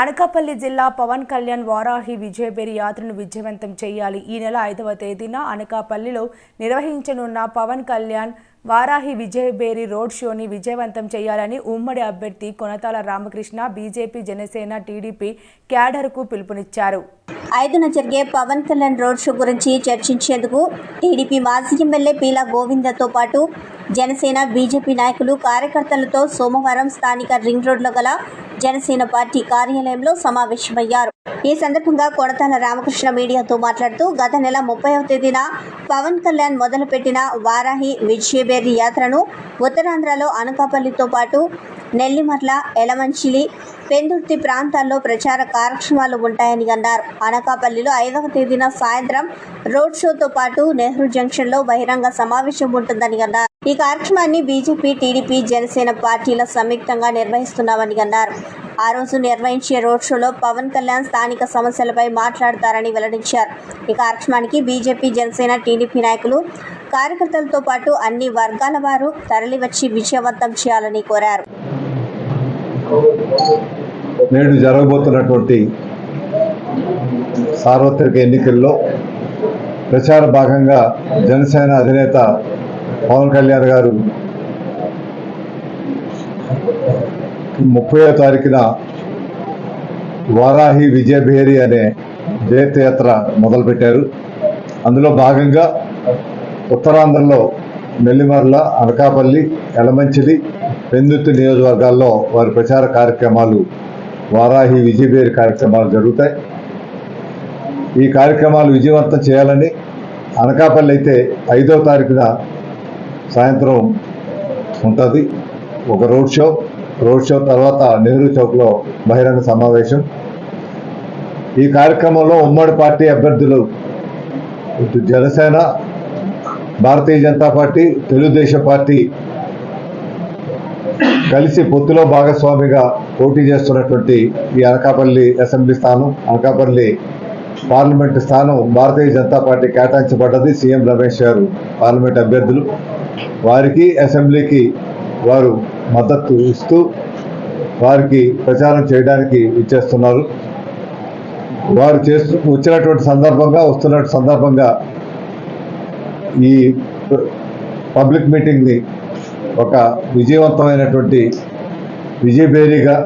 అనకాపల్లి జిల్లా పవన్ కళ్యాణ్ వారాహి విజయబేరి యాత్రను విజయవంతం చేయాలి. ఈ నెల 5వ తేదీన అనకాపల్లిలో నిర్వహించనున్న పవన్ కళ్యాణ్ వారాహి విజయబేరి రోడ్ షోని విజయవంతం చేయాలని ఉమ్మడి అభ్యర్థి కొనతాల రామకృష్ణ బీజేపీ, జనసేన, టీడీపీ క్యాడర్కు పిలుపునిచ్చారు. 5న జరిగే పవన్ కళ్యాణ్ రోడ్ షో గురించి చర్చించేందుకు టీడీపీ మాజీ ఎమ్మెల్యే పీలా గోవిందతో పాటు జనసేన, బీజేపీ నాయకులు, కార్యకర్తలతో సోమవారం స్థానిక రింగ్ రోడ్లో గల జనసేన పార్టీ కార్యాలయంలో సమావేశమయ్యారు. ఈ సందర్భంగా కొనతాల రామకృష్ణ మీడియాతో మాట్లాడుతూ గత నెల 30వ తేదీన పవన్ కళ్యాణ్ మొదలుపెట్టిన వారాహి విజయబేరి యాత్రను ఉత్తరాంధ్రలో అనకాపల్లితో పాటు నెల్లిమర్ల, ఎలమంచిలి, పెందుర్తి ప్రాంతాల్లో ప్రచార కార్యక్రమాలు ఉంటాయని అన్నారు. అనకాపల్లిలో 5వ తేదీన సాయంత్రం రోడ్ షోతో పాటు నెహ్రూ జంక్షన్లో బహిరంగ సమావేశం ఉంటుందని అన్నారు. ఈ కార్యక్రమాన్ని బీజేపీ, టీడీపీ, జనసేన పార్టీల సంయుక్తంగా నిర్వహిస్తున్నామని అన్నారు. ఆ రోజు నిర్వహించే రోడ్ షోలో పవన్ కళ్యాణ్ స్థానిక సమస్యలపై మాట్లాడతారని వెల్లడించారు. ఈ కార్యక్రమానికి బీజేపీ, జనసేన, టీడీపీ నాయకులు, కార్యకర్తలతో పాటు అన్ని వర్గాల వారు తరలివచ్చి విజయవంతం చేయాలని కోరారు. నేడు జరగబోతున్నటువంటి సార్వత్రిక ఎన్నికల్లో ప్రచార భాగంగా జనసేన అధినేత పవన్ కళ్యాణ్ గారు 30వ తారీఖున వారాహి విజయబేరి అనే తీర్థయాత్ర మొదలుపెట్టారు. అందులో భాగంగా ఉత్తరాంధ్రలో నెల్లిమర్ల, అనకాపల్లి, ఎలమంచిలి, పెందుర్తి నియోజకవర్గాల్లో వారి ప్రచార కార్యక్రమాలు, వారాహి విజయబేరి కార్యక్రమాలు జరుగుతాయి. ఈ కార్యక్రమాలు విజయవంతం చేయాలని అనకాపల్లి అయితే 5వ తారీఖున సాయంత్రం ఉంటుంది ఒక రోడ్ షో తర్వాత నెహ్రూ చౌక్లో బహిరంగ సమావేశం. ఈ కార్యక్రమంలో ఉమ్మడి పార్టీ అభ్యర్థులు జనసేన, భారతీయ జనతా పార్టీ, తెలుగుదేశం పార్టీ కలిసి పొత్తులో భాగస్వామిగా పోటీ చేస్తున్నటువంటి ఈ అనకాపల్లి అసెంబ్లీ స్థానం, అనకాపల్లి పార్లమెంటు స్థానం భారతీయ జనతా పార్టీ కేటాయించబడ్డది. సీఎం రమేష్ గారు పార్లమెంట్ అభ్యర్థులు, వారికి అసెంబ్లీకి వారు మద్దతు ఇస్తూ వారికి ప్రచారం చేయడానికి ఇచ్చేస్తున్నారు. వారు వస్తున్నటువంటి సందర్భంగా ఈ పబ్లిక్ మీటింగ్ని ఒక విజయవంతమైనటువంటి విజయబేరిగా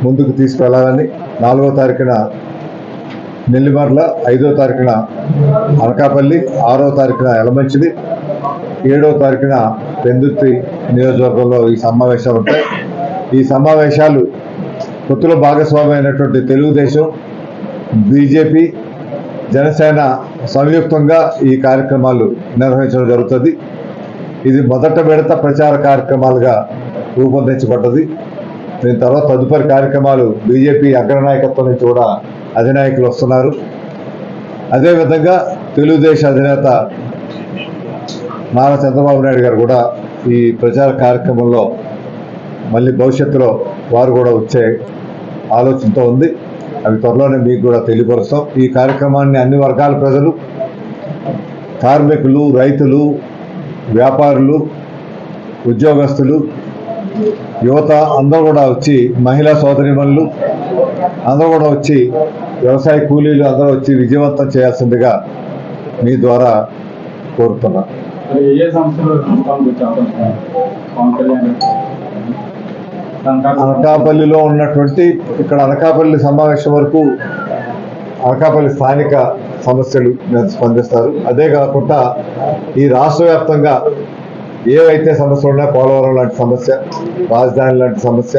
ముందుకు తీసుకెళ్లాలని 4వ తారీఖున నెల్లిమర్ల, 5వ తారీఖున అనకాపల్లి, 6వ తారీఖున ఎలమంచిలి, 7వ తారీఖున పెందుర్తి నియోజకవర్గంలో ఈ సమావేశాలు ఉంటాయి. ఈ సమావేశాలు పొత్తులో భాగస్వామి అయినటువంటి తెలుగుదేశం, బీజేపీ, జనసేన సంయుక్తంగా ఈ కార్యక్రమాలు నిర్వహించడం జరుగుతుంది. ఇది మొదట విడత ప్రచార కార్యక్రమాలుగా రూపొందించబడ్డది. దీని తర్వాత తదుపరి కార్యక్రమాలు బీజేపీ అగ్రనాయకత్వం నుంచి కూడా అధినాయకులు వస్తున్నారు. అదేవిధంగా తెలుగుదేశం అధినేత నారా చంద్రబాబు నాయుడు గారు కూడా ఈ ప్రచార కార్యక్రమంలో మళ్ళీ భవిష్యత్తులో వారు కూడా వచ్చే ఆలోచనతో ఉంది. అవి త్వరలోనే మీకు కూడా తెలియపరుస్తాం. ఈ కార్యక్రమాన్ని అన్ని వర్గాల ప్రజలు, కార్మికులు, రైతులు, వ్యాపారులు, ఉద్యోగస్తులు, యువత అందరూ కూడా వచ్చి, మహిళా సోదరీమణులు అందరూ కూడా వచ్చి, వ్యవసాయ కూలీలు అందరూ వచ్చి విజయవంతం చేయాల్సిందిగా మీ ద్వారా కోరుతున్నా. అనకాపల్లిలో ఉన్నటువంటి ఇక్కడ అనకాపల్లి సమావేశం వరకు అనకాపల్లి స్థానిక సమస్యలు స్పందిస్తారు. అదే కాకుండా ఈ రాష్ట్ర వ్యాప్తంగా ఏవైతే సమస్యలు ఉన్నాయో, పోలవరం లాంటి సమస్య, రాజధాని లాంటి సమస్య,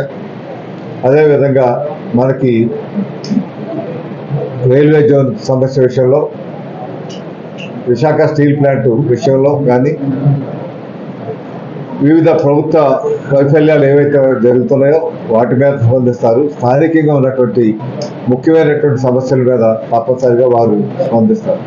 అదేవిధంగా మనకి రైల్వే జోన్ సమస్య విషయంలో, విశాఖ స్టీల్ ప్లాంట్ విషయంలో కానీ, వివిధ ప్రభుత్వ వైఫల్యాలు ఏవైతే జరుగుతున్నాయో వాటి మీద స్పందిస్తారు. స్థానికంగా ఉన్నటువంటి ముఖ్యమైనటువంటి సమస్యల మీద తప్పనిసరిగా వారు స్పందిస్తారు.